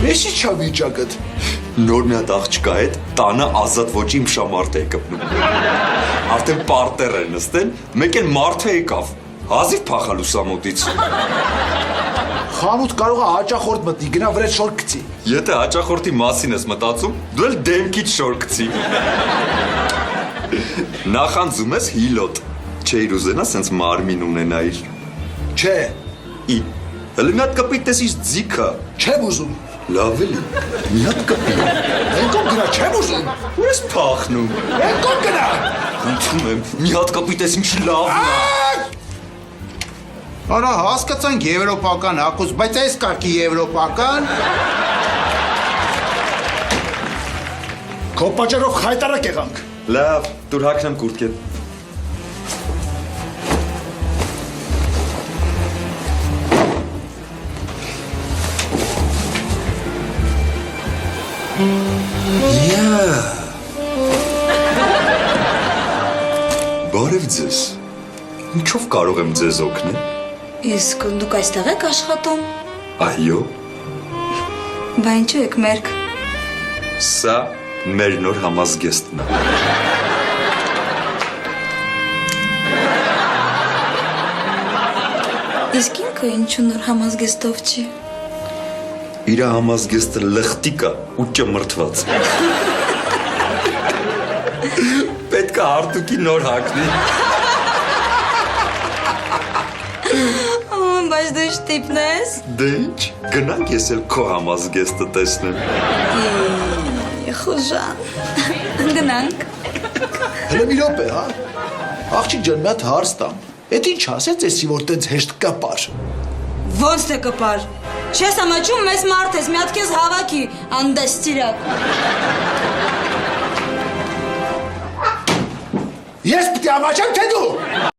Էսի չա վիճակդ։ Նոր մի հատ աղջկա հետ տանը ազատ ոչի իմ շամարդ է կպնում։ Արդեն պարտեր է նստեն, մեկ էլ մարդը եկավ, հազիվ փախալ ուսամոտից։ Խանութ կարող է հաճախորդ մտնի, գնա վրեջ շոր գցի։ Եթե հաճախորդի մասին ես մտածում, դու էլ դեմքից շոր գցի։ Նախանձում ես հիլոտ, չէիր ուզենա սենց մարմին ունենայիր։ Չէ, Հələ մի հատ կպիտ տեսիս ձիքը։ չեմ ուզում։ Լավ էլի, մի հատ կպիտ։ Ենկոմ գնա, չեմ ուզում։ Ու ես փախնում։ Ենկոմ գնա։ Խնդրում եմ, մի հատ կպիտ ես ինչ լավն է։ Արա հասկացանք եվրոպական հակոս, բայց այս կարգի եվրոպական։ Քո պատճառով խայտարակ եղանք։ Լավ, դուր հագնեմ կուրտքետ։ Բարև ձեզ, ինչով կարող եմ ձեզ օգնել։ Իսկ դուք այստեղ եք աշխատում։ Այո, Բա ինչու եք մերկ։ սա մեր նոր համազգեստն է։ Իսկ ինքը ինչու նոր համազգեստով չի։ Իրա համազգեստը լխտիկա ու ճմրթված։ Պետք է արտուկի նոր հագնի։ Բայց դու ինչ տիպն ես։ Դե ինչ, գնանք ես էլ քո համազգեստը տեսնեմ։ Խուժան։ Գնանք։ Հələ մի րոպե, հա։ Աղջիկ ջան, մի հատ հարց տամ։ Էդ ինչ ասեց էսի, որ տենց հեշտ կպար։ Ոնց թե կպար։ Չես ամաչում, մեզ մարդ ես, մի հատ քեզ հավաքի, անդաստիրակ։ Ես պիտի ամաչեմ, թե դու։